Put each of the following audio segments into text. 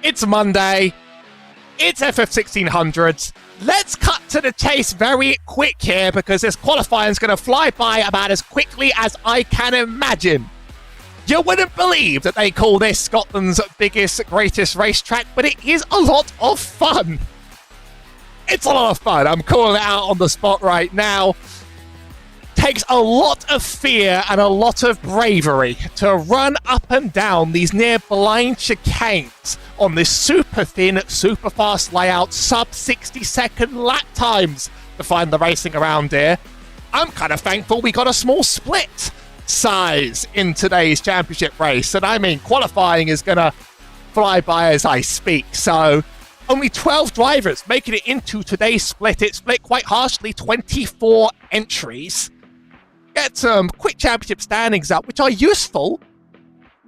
It's Monday. It's FF1600. Let's cut to the chase very quick here because this qualifying is going to fly by about as quickly as I can imagine. You wouldn't believe that they call this Scotland's biggest, greatest racetrack, but it is a lot of fun. It's a lot of fun. I'm calling it out on the spot right now. Takes a lot of fear and a lot of bravery to run up and down these near blind chicanes on this super thin, super fast layout, sub 60-second lap times to find the racing around here. I'm kind of thankful we got a small split size in today's championship race, and I mean qualifying is gonna fly by as I speak, so only 12 drivers making it into today's split. It split quite harshly, 24 entries. Get some quick championship standings up, which are useful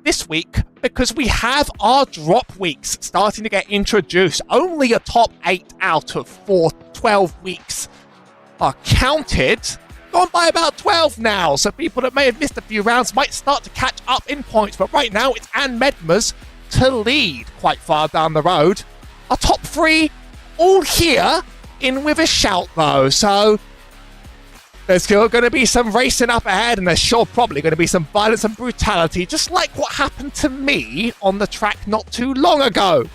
this week because we have our drop weeks starting to get introduced. Only a top 8 out of 12 weeks are counted. Gone by about 12 now, so people that may have missed a few rounds might start to catch up in points. But right now, it's Anne Medmers to lead quite far down the road. Our top 3 all here in with a shout, though, so there's still going to be some racing up ahead, and there's sure probably going to be some violence and brutality, just like what happened to me on the track not too long ago.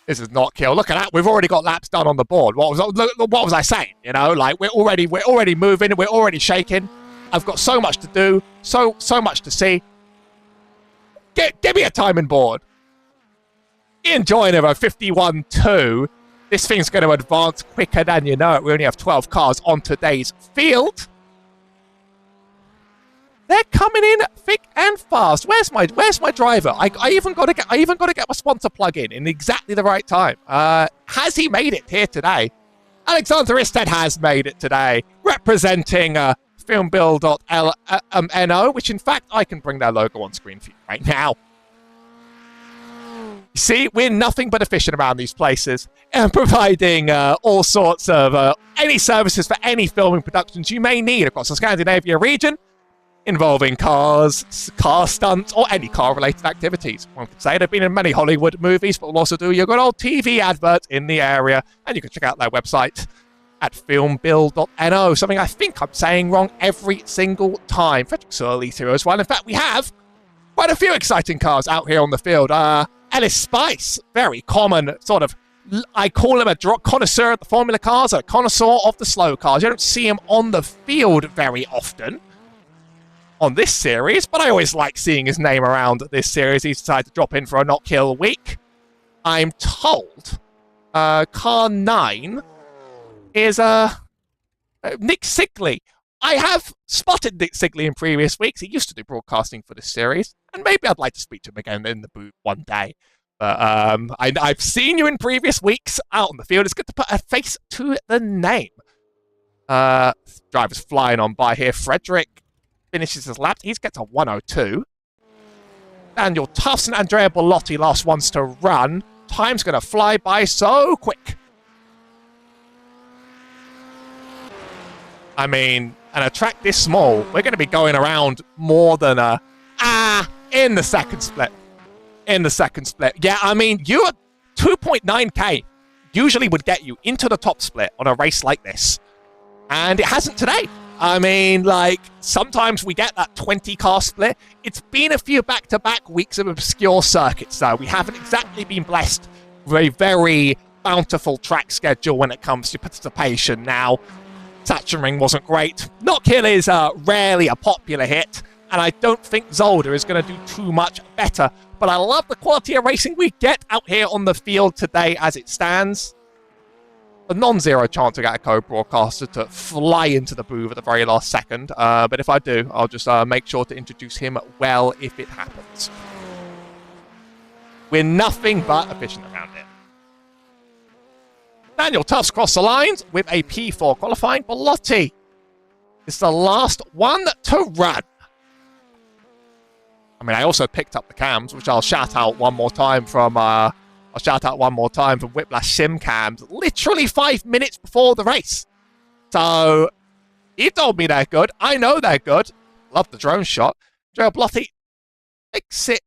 This is Knockhill. Look at that. We've already got laps done on the board. What was I saying? You know, like we're already moving. We're already shaking. I've got so much to do. So much to see. Give me a timing board. Ian Joyner of 51.2. This thing's going to advance quicker than you know it. We only have 12 cars on today's field. They're coming in thick and fast. Where's my driver? I even got to get my sponsor plug in exactly the right time. Has he made it here today? Alexander Isted has made it today, representing FILMBIL.NO, which in fact I can bring their logo on screen for you right now. See, we're nothing but efficient around these places and providing all sorts of any services for any filming productions you may need across the Scandinavia region involving cars, car stunts, or any car-related activities. One could say they've been in many Hollywood movies, but we'll also do your good old TV adverts in the area, and you can check out their website at FILMBIL.NO, something I think I'm saying wrong every single time. Frederick Surly's here as well. In fact, we have quite a few exciting cars out here on the field. Ellis Spice, very common sort of, I call him a connoisseur of the Formula cars, a connoisseur of the slow cars. You don't see him on the field very often on this series, but I always like seeing his name around this series. He's decided to drop in for a Knockhill week. I'm told car 9 is Nick Sigley. I have spotted Nick Sigley in previous weeks. He used to do broadcasting for this series, and maybe I'd like to speak to him again in the booth one day. But I've seen you in previous weeks out on the field. It's good to put a face to the name. Driver's flying on by here. Frederick finishes his lap. He gets a 102. Daniel Tufts and Andrea Bellotti, last ones to run. Time's going to fly by so quick. I mean, and a track this small, we're going to be going around more than in the second split. In the second split. Yeah, I mean, you at 2.9k usually would get you into the top split on a race like this. And it hasn't today. I mean, like, sometimes we get that 20-car split. It's been a few back-to-back weeks of obscure circuits, though. We haven't exactly been blessed with a very bountiful track schedule when it comes to participation now. Sachsenring wasn't great. Knockhill is rarely a popular hit, and I don't think Zolder is going to do too much better. But I love the quality of racing we get out here on the field today as it stands. A non-zero chance to get a co-broadcaster to fly into the booth at the very last second. But if I do, I'll just make sure to introduce him well if it happens. We're nothing but efficient around it. Daniel Tufts crossed the lines with a P4 qualifying. Bellotti is the last one to run. I mean, I also picked up the cams, which I'll shout out one more time from Whiplash Sim Cams, literally 5 minutes before the race. So he told me they're good. I know they're good. Love the drone shot. Joe Bellotti makes it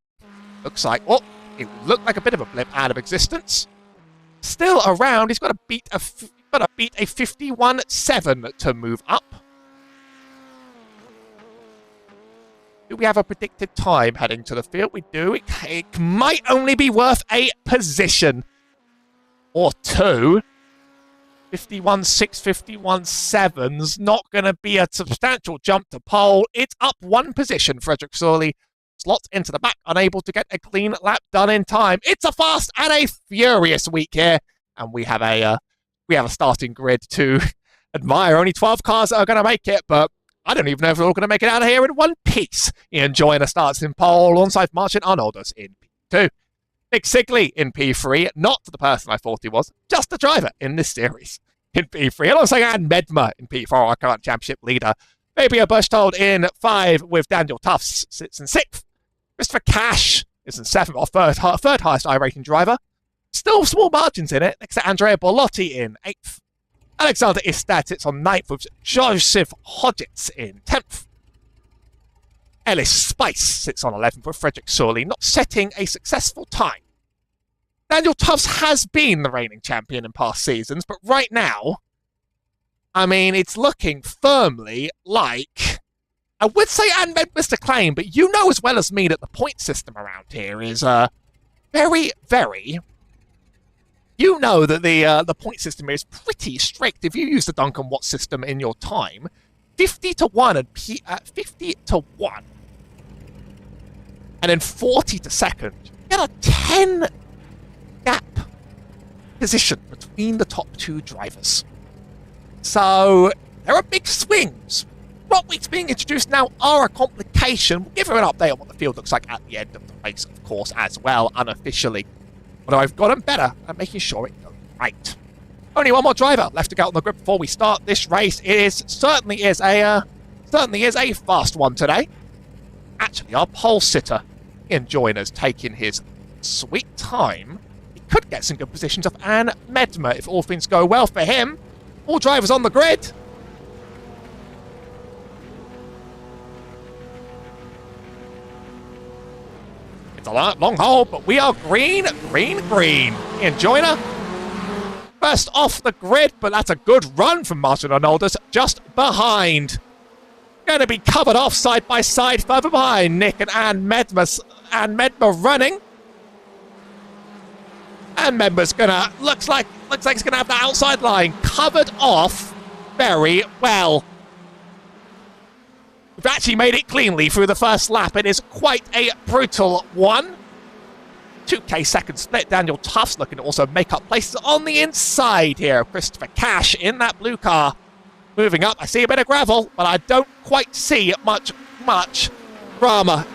Looks like, oh, it looked like a bit of a blip out of existence. Still around, he's got to beat a 51.7 to move up. Do we have a predicted time heading to the field? We do. It might only be worth a position or two. 51.6, 51.7's not going to be a substantial jump to pole. It's up one position. Frederick Sorley slots into the back, unable to get a clean lap done in time. It's a fast and a furious week here, and we have a starting grid to admire. Only 12 cars that are going to make it, but I don't even know if they're all going to make it out of here in one piece. Ian Joyner starts in pole alongside Martin Arnoldus in P2. Nick Sigley in P3, not the person I thought he was, just the driver in this series in P3, alongside Anne Medmer in P4, our current championship leader. Fabio Berchtold in 5 with Daniel Tufts sits in 6th. Christopher Cash is in 7th, our third highest I-rating driver. Still small margins in it, next to Andrea Borlotti in 8th. Alexander Istad sits on 9th with Joseph Hodgetts in 10th. Ellis Spice sits on 11th with Frederick Sorley, not setting a successful time. Daniel Tufts has been the reigning champion in past seasons, but right now, I mean, it's looking firmly like, I would say Anne Medmer's to claim, but you know as well as me that the point system around here is very, very... You know that the point system is pretty strict. If you use the Duncan Watt system in your time, 50 to 1 and 50 to 1, and then 40 to second, you get a 10 gap position between the top two drivers. So there are big swings. What weeks being introduced now are a complication. We'll give you an update on what the field looks like at the end of the race, of course, as well, unofficially. Although I've gotten better at making sure it goes right. Only one more driver left to go on the grid before we start this race. It certainly is a fast one today. Actually, our pole sitter, Ian Joyner's taking his sweet time. He could get some good positions off Anne Medmer if all things go well for him. All drivers on the grid. It's a long hole, but we are green. Ian Joyner first off the grid, but that's a good run from Martin Arnoldus just behind. Going to be covered off side by side further behind Nick and Anne Medmer. Anne Medmer running. Anne Medmer's gonna looks like it's gonna have the outside line covered off very well. We've actually made it cleanly through the first lap. It is quite a brutal one. 2K second split. Daniel Tufts looking to also make up places on the inside here. Christopher Cash in that blue car. Moving up. I see a bit of gravel, but I don't quite see much drama.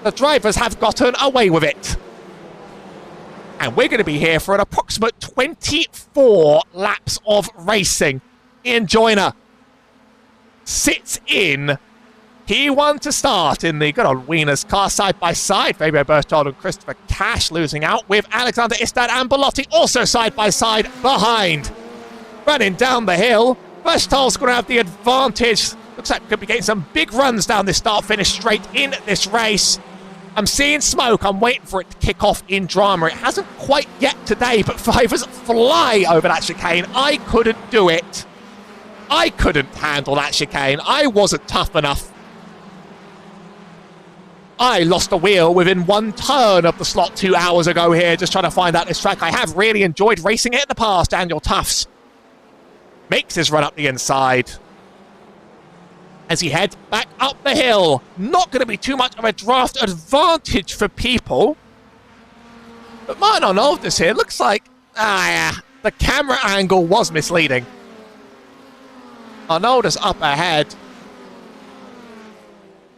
The drivers have gotten away with it. And we're going to be here for an approximate 24 laps of racing. Ian Joyner sits in P1 to start in the good old Wiener's car side by side. Fabio Berchtold and Christopher Cash losing out with Alexander Istad and Borlotti also side by side behind. Running down the hill. Berchtold's going to have the advantage. Looks like we could be getting some big runs down this start-finish straight in this race. I'm seeing smoke. I'm waiting for it to kick off in drama. It hasn't quite yet today, but drivers fly over that chicane. I couldn't do it. I couldn't handle that chicane. I wasn't tough enough. I lost a wheel within one turn of the slot 2 hours ago here, just trying to find out this track. I have really enjoyed racing it in the past. Daniel Tufts makes his run up the inside as he heads back up the hill. Not going to be too much of a draft advantage for people. But Martin Arnoldus here looks like the camera angle was misleading. Arnoldus up ahead.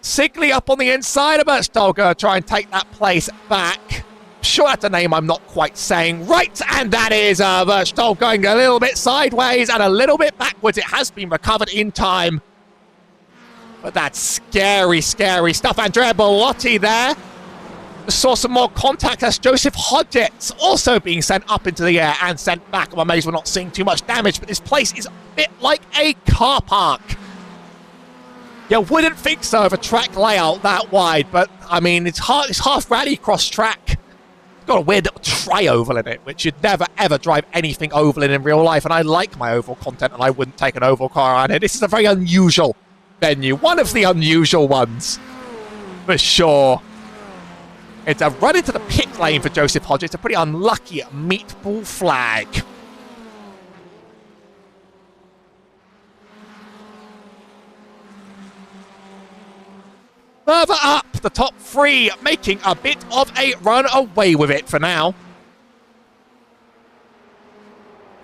Sigley up on the inside of Berchtold, going to try and take that place back. Sure, that's a name I'm not quite saying right, and that is Berchtold going a little bit sideways and a little bit backwards. It has been recovered in time. But that's scary, scary stuff. Andrea Borlotti there. Saw some more contact as Joseph Hodgetts also being sent up into the air and sent back. I'm amazed we're not seeing too much damage, but this place is a bit like a car park. You wouldn't think so of a track layout that wide, but I mean, it's half rallycross track. It's got a weird little tri-oval in it, which you'd never ever drive anything oval in real life. And I like my oval content, and I wouldn't take an oval car on it. This is a very unusual venue, one of the unusual ones, for sure. It's a run into the pit lane for Joseph Hodge. It's a pretty unlucky meatball flag. Further up, the top three making a bit of a run away with it for now.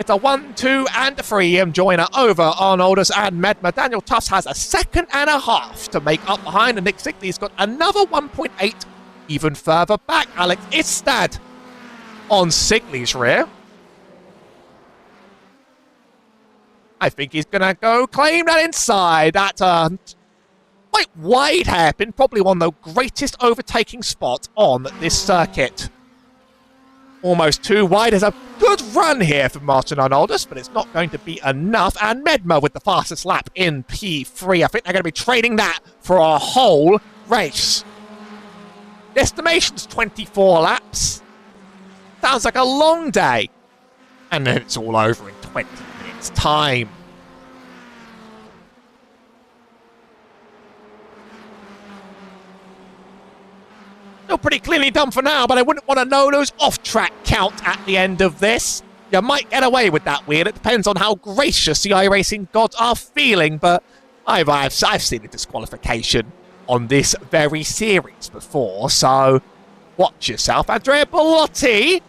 It's a 1, 2, and 3 joiner over Arnoldus and Medma. Daniel Tufts has a second and a half to make up behind, and Nick Sigley's got another 1.8 even further back. Alex Istad on Sigley's rear. I think he's going to go claim that inside. That's quite wide hairpin, probably one of the greatest overtaking spots on this circuit. Almost too wide. There's a good run here for Martin Arnoldus, but it's not going to be enough. And Medma with the fastest lap in P3. I think they're going to be trading that for a whole race. The estimation's 24 laps. Sounds like a long day. And then it's all over in 20 minutes' time. Still pretty cleanly done for now, but I wouldn't want to know those off-track count at the end of this. You might get away with that weird. It depends on how gracious the iRacing gods are feeling, but I've seen a disqualification on this very series before, so watch yourself. Andrea Bellotti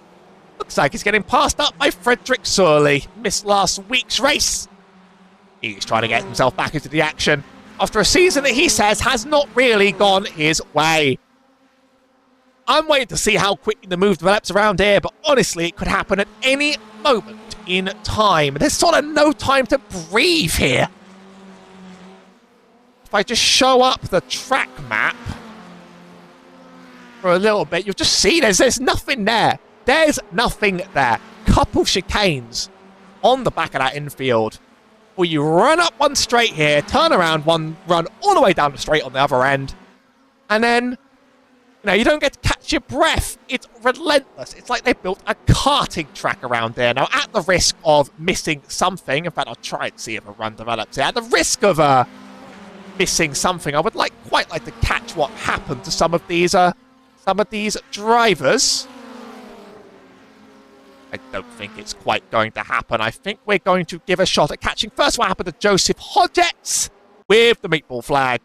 looks like he's getting passed up by Frederick Surley. Missed last week's race. He's trying to get himself back into the action after a season that he says has not really gone his way. I'm waiting to see how quickly the move develops around here, but honestly, it could happen at any moment in time. There's sort of no time to breathe here. If I just show up the track map for a little bit, you'll just see there's nothing there. There's nothing there. Couple chicanes on the back of that infield. Well, you run up one straight here, turn around one, run all the way down the straight on the other end, and then now, you don't get to catch your breath. It's relentless. It's like they built a karting track around there. Now, at the risk of missing something, in fact, I'll try and see if a run develops here. At the risk of missing something, I would quite like to catch what happened to some of these drivers. I don't think it's quite going to happen. I think we're going to give a shot at catching first what happened to Joseph Hodgetts with the meatball flag.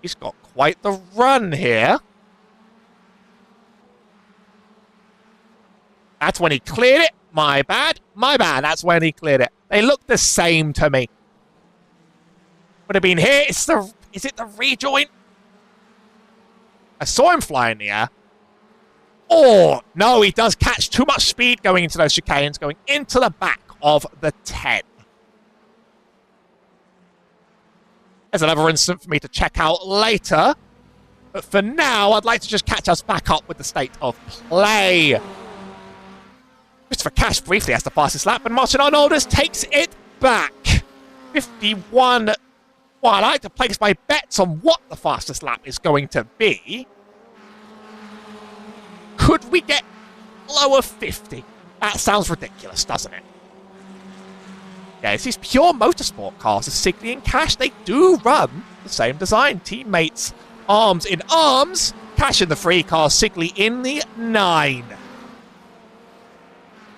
He's got quite the run here. That's when he cleared it. My bad. My bad. That's when he cleared it. They look the same to me. Would have been here. Is it the rejoin? I saw him fly in the air. Oh, no, he does catch too much speed going into those chicanes, going into the back of the 10. There's another incident for me to check out later. But for now, I'd like to just catch us back up with the state of play. Christopher Cash briefly has the fastest lap, and Martin Arnoldus takes it back. 51. Well, I like to place my bets on what the fastest lap is going to be. Could we get below 50? That sounds ridiculous, doesn't it? Yeah, it's these pure motorsport cars. The Sigley and Cash, they do run the same design. Teammates, arms in arms. Cash in the 3 car, Sigley in the 9.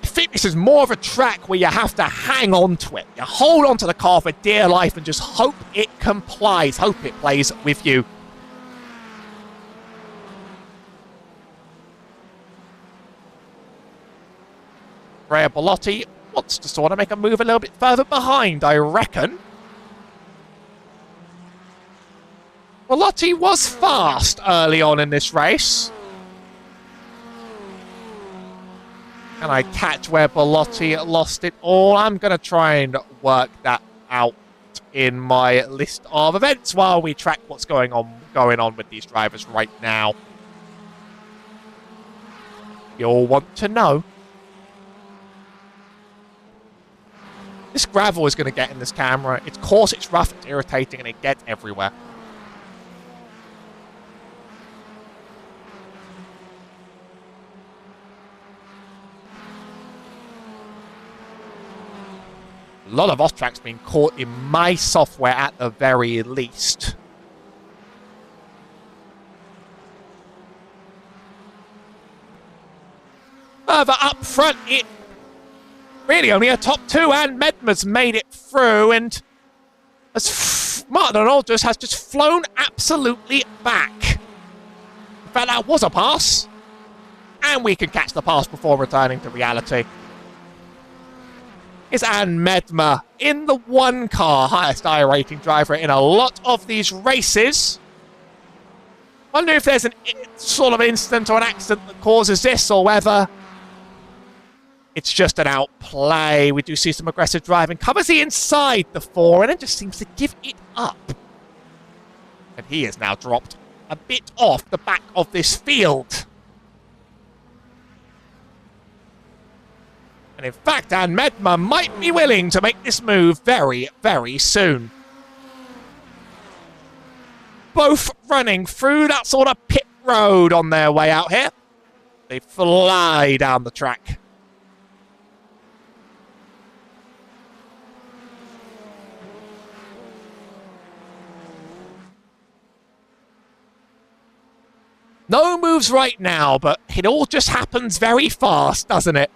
I think this is more of a track where you have to hang on to it. You hold on to the car for dear life and just hope it complies. Hope it plays with you. Andrea Bellotti wants to sort of make a move a little bit further behind, I reckon. Bellotti was fast early on in this race. Can I catch where Bellotti lost it all? I'm going to try and work that out in my list of events while we track what's going on with these drivers right now. You'll want to know. This gravel is going to get in this camera. Of course, it's rough, it's irritating, and it gets everywhere. A lot of off-tracks being caught in my software at the very least. Further up front, it really only a top two, and Medma's made it through, and as Martin Aldous has just flown absolutely back. In fact, that was a pass, and we can catch the pass before returning to reality. Is Anne Medma in the one car, highest I rating driver in a lot of these races. Wonder if there's an sort of incident or an accident that causes this, or whether it's just an outplay. We do see some aggressive driving. Covers the inside the four and then just seems to give it up. And he has now dropped a bit off the back of this field. And in fact, Anne Medma might be willing to make this move very, very soon. Both running through that sort of pit road on their way out here. They fly down the track. No moves right now, but it all just happens very fast, doesn't it?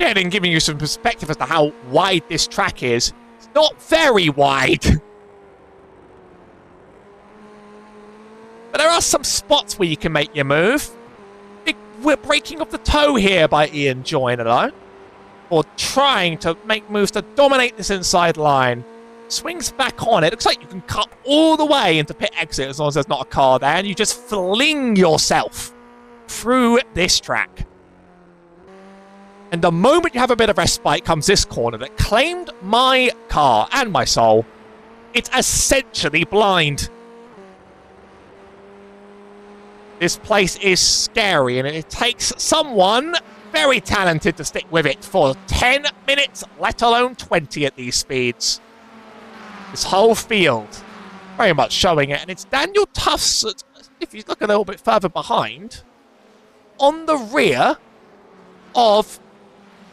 Yeah, and giving you some perspective as to how wide this track is. It's not very wide. But there are some spots where you can make your move. We're breaking up the toe here by Ian Joyner, or trying to make moves to dominate this inside line. Swings back on. It looks like you can cut all the way into pit exit as long as there's not a car there, and you just fling yourself through this track. And the moment you have a bit of respite comes this corner that claimed my car and my soul. It's essentially blind. This place is scary, and it takes someone very talented to stick with it for 10 minutes, let alone 20 at these speeds. This whole field very much showing it, and it's Daniel Tufts, if you look a little bit further behind, on the rear of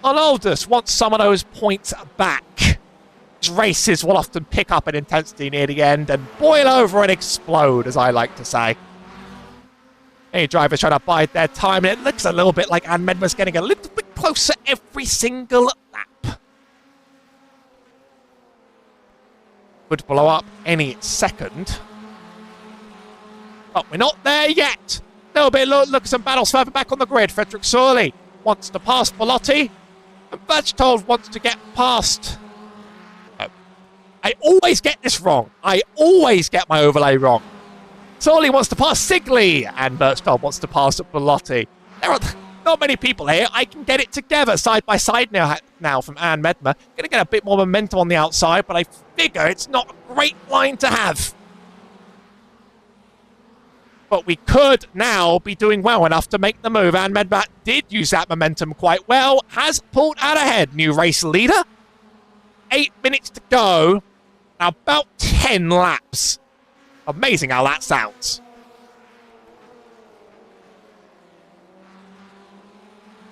Arnoldus. Wants some of those points back. These races will often pick up in intensity near the end and boil over and explode, as I like to say. Any drivers trying to bide their time, and it looks a little bit like Anne Medma's getting a little bit closer every single lap. Could blow up any second. But we're not there yet. A little bit look at some battles further back on the grid. Frederick Sorley wants to pass Bellotti, and Berchtold wants to get past. I always get this wrong. I always get my overlay wrong. Sorley wants to pass Sigley, and Berchtold wants to pass Bellotti. There are not many people here. I can get it together side by side now from Anne Medma. Going to get a bit more momentum on the outside, but I figure it's not a great line to have. But we could now be doing well enough to make the move. Anne Medma did use that momentum quite well. Has pulled out ahead. New race leader. 8 minutes to go. Now about 10 laps. Amazing how that sounds.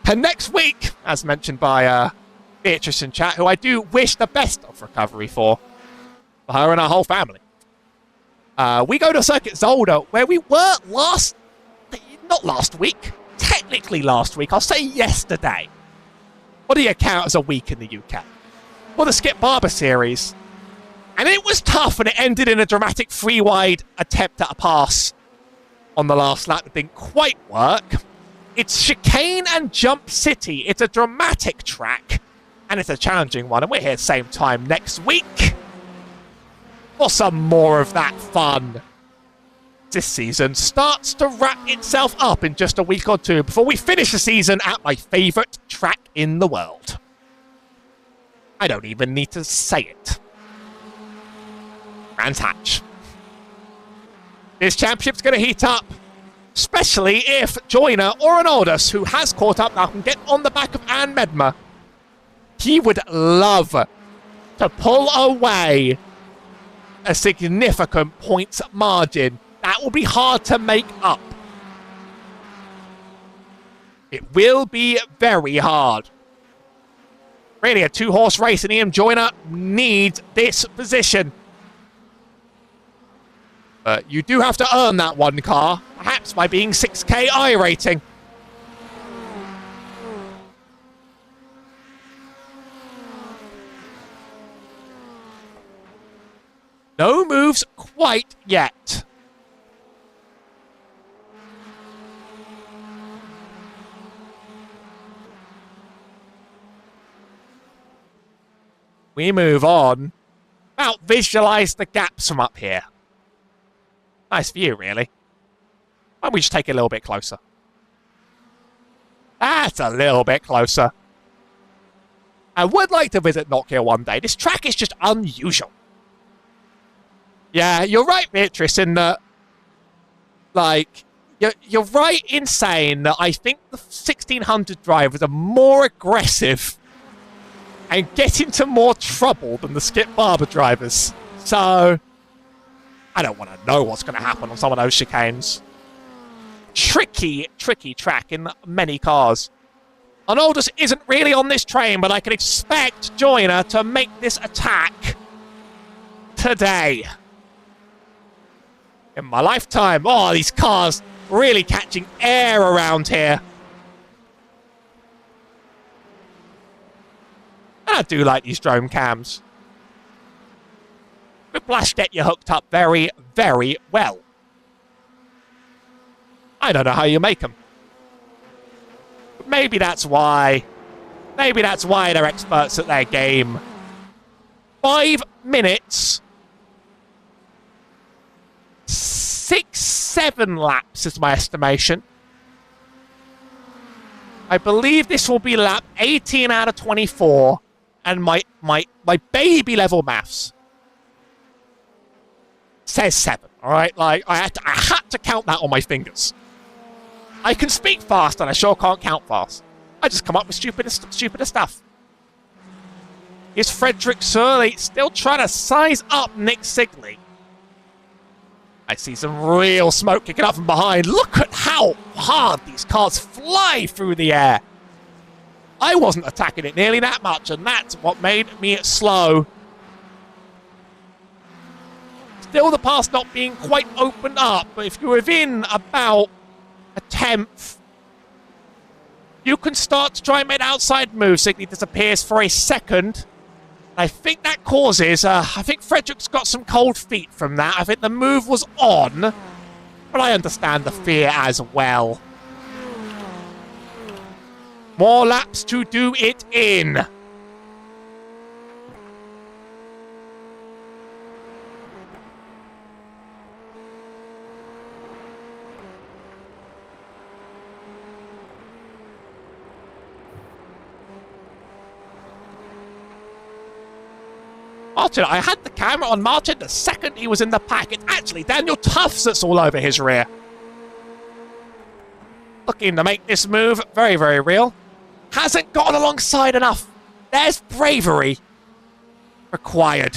And next week, as mentioned by Beatrice in chat, who I do wish the best of recovery for her and her whole family. We go to Circuit Zolder, where we were not last week, technically last week, I'll say yesterday. What do you count as a week in the UK? Well, the Skip Barber series. And it was tough, and it ended in a dramatic free-wide attempt at a pass on the last lap that didn't quite work. It's Chicane and Jump City. It's a dramatic track, and it's a challenging one, and we're here same time next week for some more of that fun. This season starts to wrap itself up in just a week or two before we finish the season at my favourite track in the world. I don't even need to say it. Brands Hatch. This championship's going to heat up. Especially if Joyner or Arnoldus, who has caught up now, can get on the back of Anne Medma. He would love to pull away a significant points margin. That will be hard to make up. It will be very hard. Really, a two-horse race, and Ian Joyner needs this position. But you do have to earn that one car, perhaps by being 6K I rating. No moves quite yet. We move on. About visualize the gaps from up here. Nice view, really. Why don't we just take it a little bit closer? That's a little bit closer. I would like to visit Knockhill one day. This track is just unusual. Yeah, you're right, Beatrice, in that, like, you're right in saying that I think the 1600 drivers are more aggressive and get into more trouble than the Skip Barber drivers. So, I don't want to know what's going to happen on some of those chicanes. Tricky, tricky track in many cars. Arnoldus isn't really on this train, but I can expect Joyner to make this attack today. In my lifetime. Oh, these cars really catching air around here. And I do like these drone cams. Whiplash get you hooked up very, very well. I don't know how you make them. But maybe that's why. Maybe that's why they're experts at their game. 5 minutes. 6-7 laps is my estimation. I believe this will be lap 18 out of 24. And my baby level maths says 7. Alright? Like, I had to count that on my fingers. I can speak fast and I sure can't count fast. I just come up with stupider stuff. Is Frederick Surley still trying to size up Nick Sigley? I see some real smoke kicking up from behind. Look at how hard these cars fly through the air. I wasn't attacking it nearly that much, and that's what made me slow. Still the pass not being quite opened up, but if you're within about a 10th, you can start to try and make an outside move. Sigley disappears for a second. I think that causes, I think Frederick's got some cold feet from that. I think the move was on, but I understand the fear as well. More laps to do it in. Martin, I had the camera on Martin the second he was in the pack. It's actually Daniel Tufts that's all over his rear. Looking to make this move very, very real. Hasn't gotten alongside enough. There's bravery required.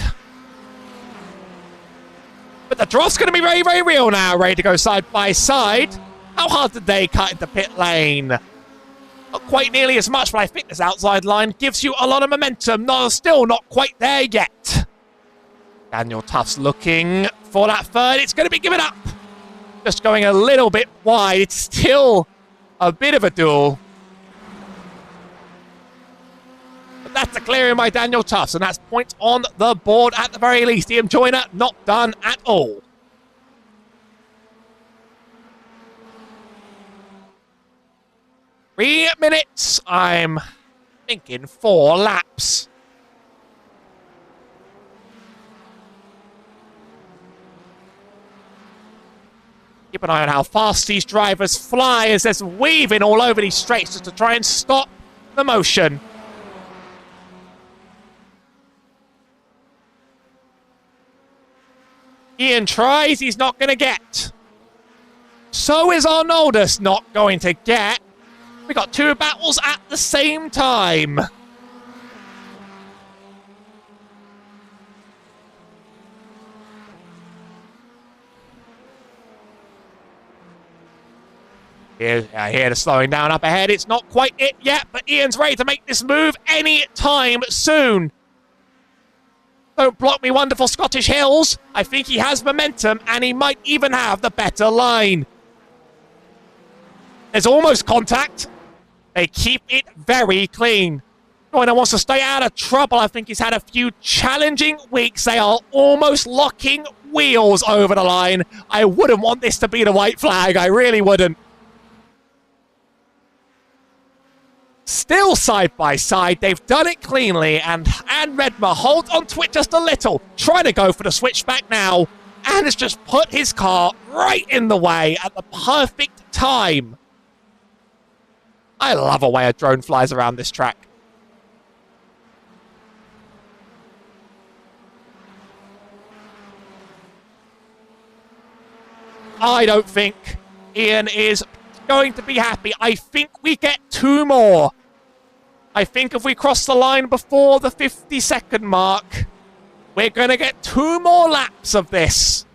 But the draft's going to be very, very real now. Ready to go side by side. How hard did they cut into pit lane? Not quite nearly as much, but I think this outside line gives you a lot of momentum. No, still not quite there yet. Daniel Tufts looking for that third. It's going to be given up. Just going a little bit wide. It's still a bit of a duel. But that's a clearing by Daniel Tufts, and that's points on the board at the very least. Ian Joyner not done at all. Three minutes. I'm thinking 4 laps. Keep an eye on how fast these drivers fly as there's weaving all over these straights just to try and stop the motion. Ian tries, he's not going to get So is Arnoldus not going to get. We got two battles at the same time. Here the slowing down up ahead. It's not quite it yet, but Ian's ready to make this move any time soon. Don't block me, wonderful Scottish hills. I think he has momentum, and he might even have the better line. There's almost contact. They keep it very clean. Joyner wants to stay out of trouble. I think he's had a few challenging weeks. They are almost locking wheels over the line. I wouldn't want this to be the white flag. I really wouldn't. Still side by side, they've done it cleanly, and Redmer holds onto it just a little, trying to go for the switchback now, and has just put his car right in the way at the perfect time. I love the way a drone flies around this track. I don't think Ian is going to be happy. I think we get two more. I think if we cross the line before the 50-second mark, we're going to get two more laps of this.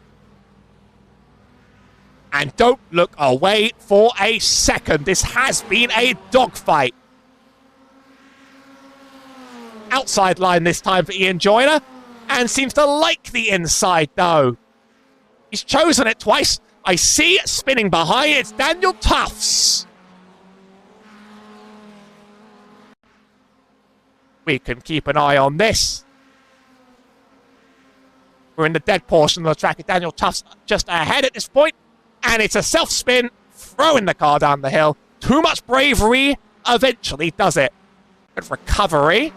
And don't look away for a second. This has been a dogfight. Outside line this time for Ian Joyner, and seems to like the inside though. He's chosen it twice. I see it spinning behind. It's Daniel Tufts. We can keep an eye on this. We're in the dead portion of the track. Daniel Tufts just ahead at this point. And it's a self-spin, throwing the car down the hill. Too much bravery eventually does it. Good recovery.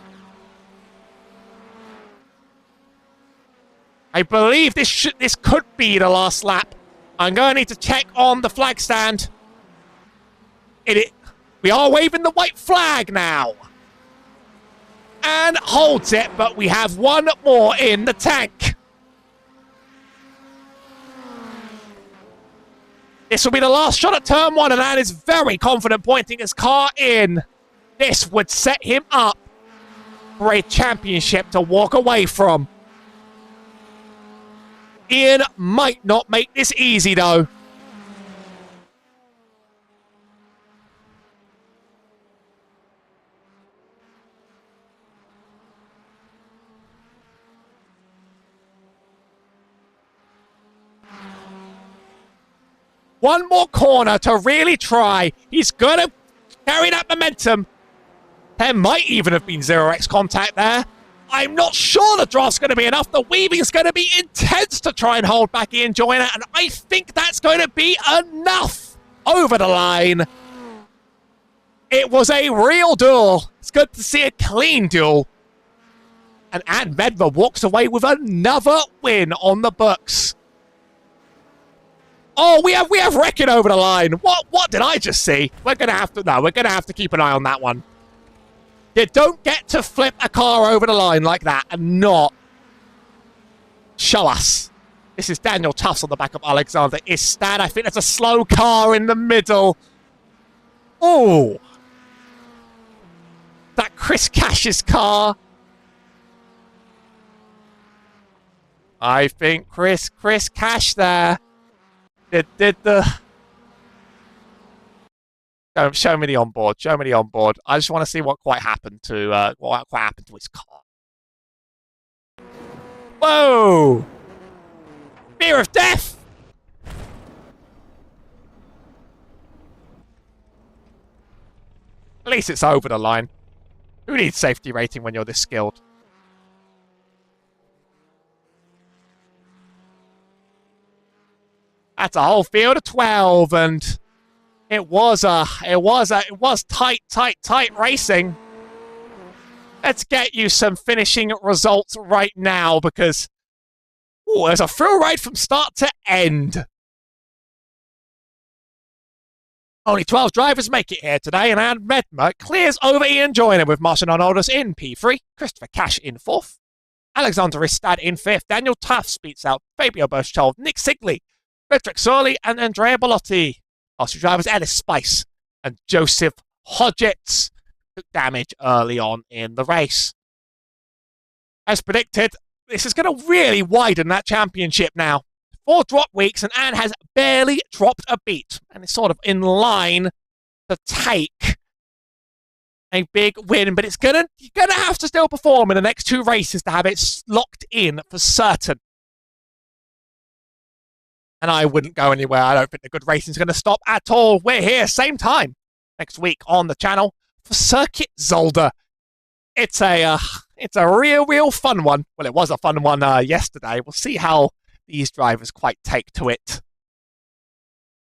I believe this could be the last lap. I'm going to need to check on the flag stand. We are waving the white flag now. And holds it, but we have one more in the tank. This will be the last shot at turn one, and that is very confident, pointing his car in. This would set him up for a championship to walk away from. Ian might not make this easy, though. One more corner to really try. He's going to carry that momentum. There might even have been 0x contact there. I'm not sure the draft's going to be enough. The weaving is going to be intense to try and hold back Ian Joyner, and I think that's going to be enough over the line. It was a real duel. It's good to see a clean duel. And Ann Medver walks away with another win on the books. Oh, we have Wrecking over the line. What did I just see? We're gonna have to keep an eye on that one. You don't get to flip a car over the line like that and not show us. This is Daniel Tufts on the back of Alexander Istad. I think there's a slow car in the middle. Oh, that Chris Cash's car. I think Chris Cash there. Did the... Show me the onboard. Show me the onboard. I just want to see what quite happened to his car. Whoa! Fear of death! At least it's over the line. Who needs safety rating when you're this skilled? That's a whole field of 12, and it was tight racing. Let's get you some finishing results right now, because there's a thrill ride from start to end. Only 12 drivers make it here today, and Ann Medmer clears over Ian Joyner with Martin Arnoldus in P3, Christopher Cash in 4th, Alexander Istad in 5th, Daniel Tufts beats out Fabio Berchtold, Nick Sigley Frederick Sorley and Andrea Bellotti. Austria drivers Ellis Spice and Joseph Hodgetts took damage early on in the race. As predicted, this is going to really widen that championship now. 4 drop weeks and Anne has barely dropped a beat and is sort of in line to take a big win, but you're gonna have to still perform in the next 2 races to have it locked in for certain. And I wouldn't go anywhere. I don't think the good racing is going to stop at all. We're here same time next week on the channel for Circuit Zolder. It's a real fun one. Well, it was a fun one yesterday. We'll see how these drivers quite take to it.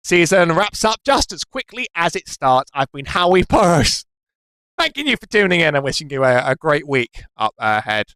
Season wraps up just as quickly as it starts. I've been Howie Burroughs. Thanking you for tuning in and wishing you a great week up ahead.